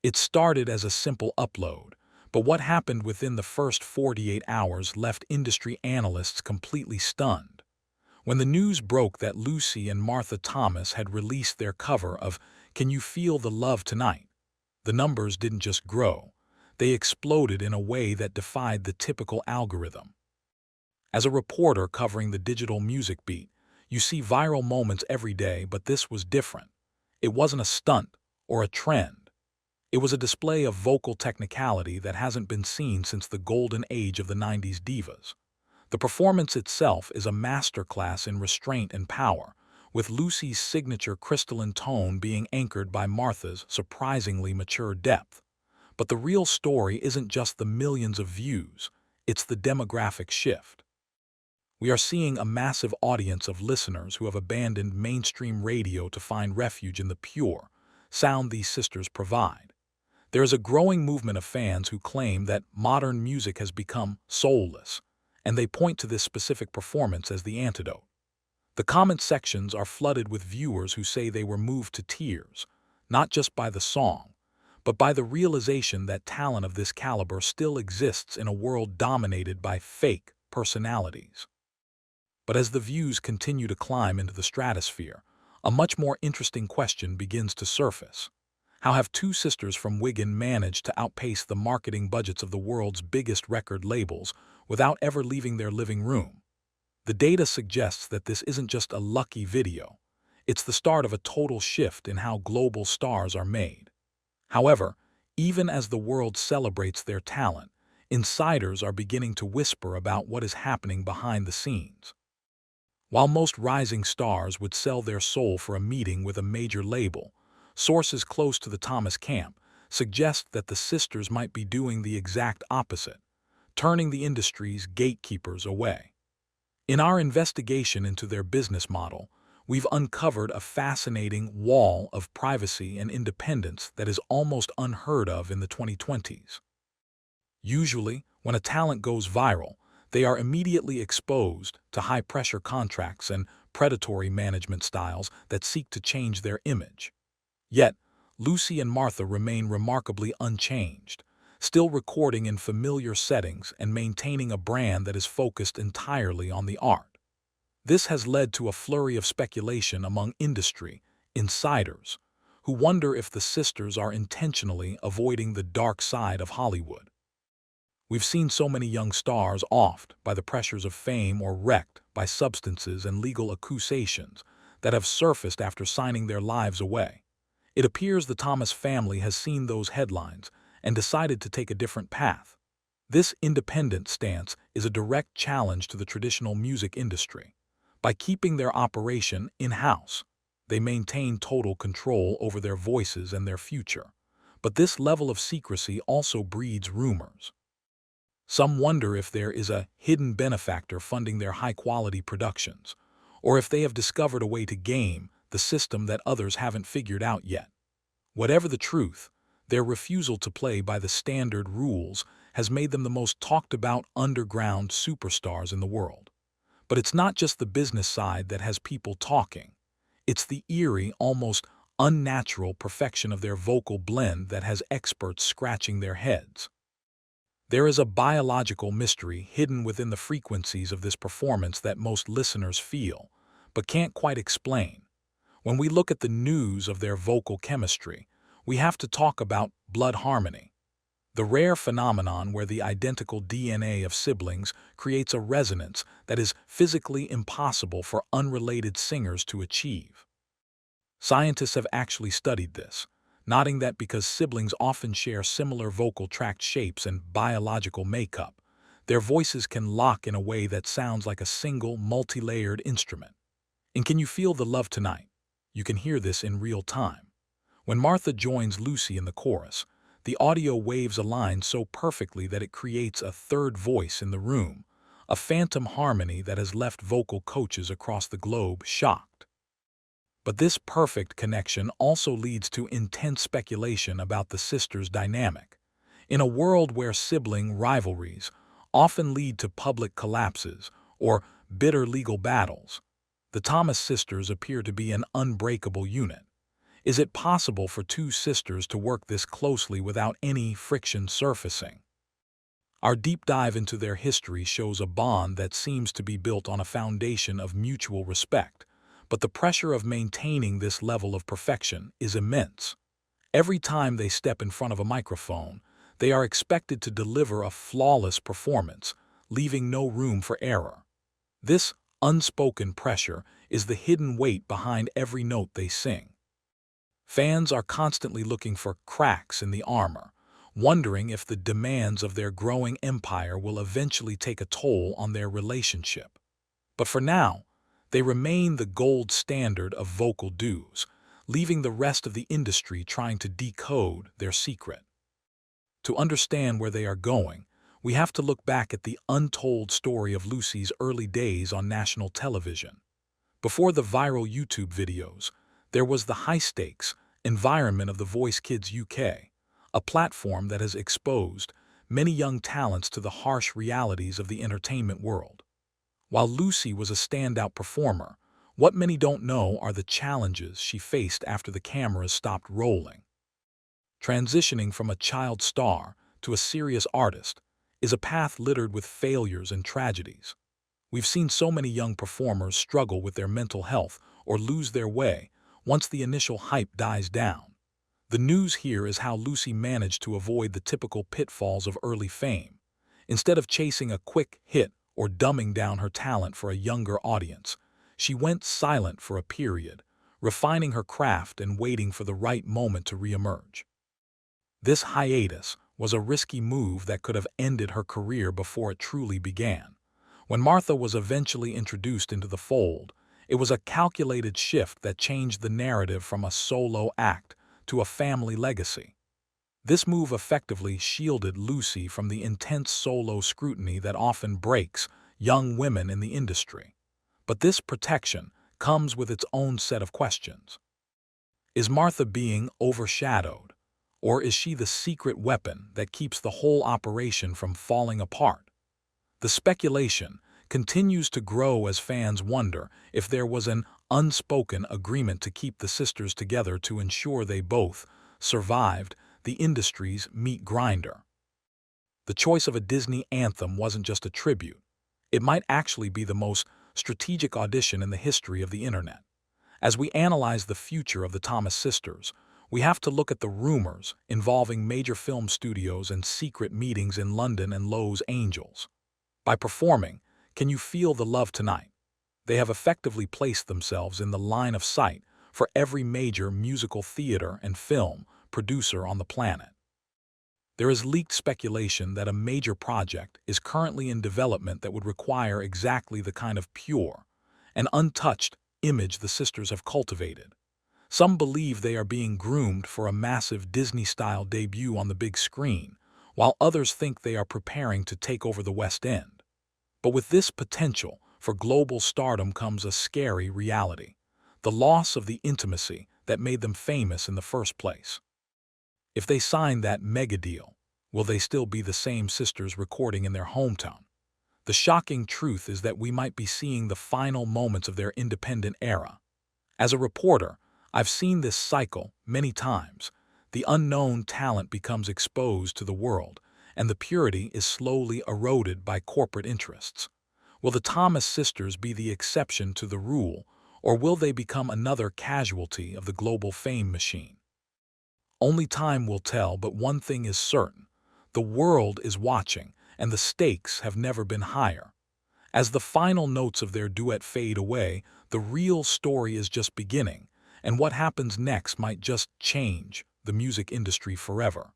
It started as a simple upload, but what happened within the first 48 hours left industry analysts completely stunned. When the news broke that Lucy and Martha Thomas had released their cover of Can You Feel the Love Tonight, the numbers didn't just grow, they exploded in a way that defied the typical algorithm. As a reporter covering the digital music beat, you see viral moments every day, but this was different. It wasn't a stunt or a trend. It was a display of vocal technicality that hasn't been seen since the golden age of the 90s divas. The performance itself is a masterclass in restraint and power, with Lucy's signature crystalline tone being anchored by Martha's surprisingly mature depth. But the real story isn't just the millions of views, it's the demographic shift. We are seeing a massive audience of listeners who have abandoned mainstream radio to find refuge in the pure sound these sisters provide. There is a growing movement of fans who claim that modern music has become soulless, and they point to this specific performance as the antidote. The comment sections are flooded with viewers who say they were moved to tears, not just by the song, but by the realization that talent of this caliber still exists in a world dominated by fake personalities. But as the views continue to climb into the stratosphere, a much more interesting question begins to surface. How have two sisters from Wigan managed to outpace the marketing budgets of the world's biggest record labels without ever leaving their living room? The data suggests that this isn't just a lucky video. It's the start of a total shift in how global stars are made. However, even as the world celebrates their talent, insiders are beginning to whisper about what is happening behind the scenes. While most rising stars would sell their soul for a meeting with a major label, sources close to the Thomas camp suggest that the sisters might be doing the exact opposite, turning the industry's gatekeepers away. In our investigation into their business model, we've uncovered a fascinating wall of privacy and independence that is almost unheard of in the 2020s. Usually, when a talent goes viral, they are immediately exposed to high-pressure contracts and predatory management styles that seek to change their image. Yet, Lucy and Martha remain remarkably unchanged, still recording in familiar settings and maintaining a brand that is focused entirely on the art. This has led to a flurry of speculation among industry insiders who wonder if the sisters are intentionally avoiding the dark side of Hollywood. We've seen so many young stars offed by the pressures of fame or wrecked by substances and legal accusations that have surfaced after signing their lives away. It appears the Thomas family has seen those headlines and decided to take a different path. This independent stance is a direct challenge to the traditional music industry. By keeping their operation in-house, they maintain total control over their voices and their future. But this level of secrecy also breeds rumors. Some wonder if there is a hidden benefactor funding their high-quality productions, or if they have discovered a way to game the system that others haven't figured out yet. Whatever the truth, their refusal to play by the standard rules has made them the most talked-about underground superstars in the world. But it's not just the business side that has people talking. It's the eerie, almost unnatural perfection of their vocal blend that has experts scratching their heads. There is a biological mystery hidden within the frequencies of this performance that most listeners feel, but can't quite explain. When we look at the news of their vocal chemistry, we have to talk about blood harmony, the rare phenomenon where the identical DNA of siblings creates a resonance that is physically impossible for unrelated singers to achieve. Scientists have actually studied this, noting that because siblings often share similar vocal tract shapes and biological makeup, their voices can lock in a way that sounds like a single, multi-layered instrument. And Can You Feel the Love Tonight? You can hear this in real time. When Martha joins Lucy in the chorus, the audio waves align so perfectly that it creates a third voice in the room, a phantom harmony that has left vocal coaches across the globe shocked. But this perfect connection also leads to intense speculation about the sisters' dynamic. In a world where sibling rivalries often lead to public collapses or bitter legal battles, the Thomas sisters appear to be an unbreakable unit. Is it possible for two sisters to work this closely without any friction surfacing? Our deep dive into their history shows a bond that seems to be built on a foundation of mutual respect, but the pressure of maintaining this level of perfection is immense. Every time they step in front of a microphone, they are expected to deliver a flawless performance, leaving no room for error. This unspoken pressure is the hidden weight behind every note they sing. Fans are constantly looking for cracks in the armor, wondering if the demands of their growing empire will eventually take a toll on their relationship. But for now, they remain the gold standard of vocal duos, leaving the rest of the industry trying to decode their secret. To understand where they are going, we have to look back at the untold story of Lucy's early days on national television. Before the viral YouTube videos, there was the high-stakes environment of The Voice Kids UK, a platform that has exposed many young talents to the harsh realities of the entertainment world. While Lucy was a standout performer, what many don't know are the challenges she faced after the cameras stopped rolling. Transitioning from a child star to a serious artist is a path littered with failures and tragedies. We've seen so many young performers struggle with their mental health or lose their way once the initial hype dies down. The news here is how Lucy managed to avoid the typical pitfalls of early fame. Instead of chasing a quick hit or dumbing down her talent for a younger audience, she went silent for a period, refining her craft and waiting for the right moment to reemerge. This hiatus was a risky move that could have ended her career before it truly began. When Martha was eventually introduced into the fold, it was a calculated shift that changed the narrative from a solo act to a family legacy. This move effectively shielded Lucy from the intense solo scrutiny that often breaks young women in the industry. But this protection comes with its own set of questions. Is Martha being overshadowed, or is she the secret weapon that keeps the whole operation from falling apart? The speculation continues to grow as fans wonder if there was an unspoken agreement to keep the sisters together to ensure they both survived the industry's meat grinder. The choice of a Disney anthem wasn't just a tribute. It might actually be the most strategic audition in the history of the internet. As we analyze the future of the Thomas sisters, we have to look at the rumors involving major film studios and secret meetings in London and Los Angeles. By performing Can You Feel the Love Tonight, they have effectively placed themselves in the line of sight for every major musical theater and film producer on the planet. There is leaked speculation that a major project is currently in development that would require exactly the kind of pure and untouched image the sisters have cultivated. Some believe they are being groomed for a massive Disney-style debut on the big screen, while others think they are preparing to take over the West End. But with this potential for global stardom comes a scary reality: the loss of the intimacy that made them famous in the first place. If they sign that mega deal, will they still be the same sisters recording in their hometown? The shocking truth is that we might be seeing the final moments of their independent era. As a reporter, I've seen this cycle many times. The unknown talent becomes exposed to the world, and the purity is slowly eroded by corporate interests. Will the Thomas sisters be the exception to the rule, or will they become another casualty of the global fame machine? Only time will tell, but one thing is certain: the world is watching, and the stakes have never been higher. As the final notes of their duet fade away, the real story is just beginning, and what happens next might just change the music industry forever.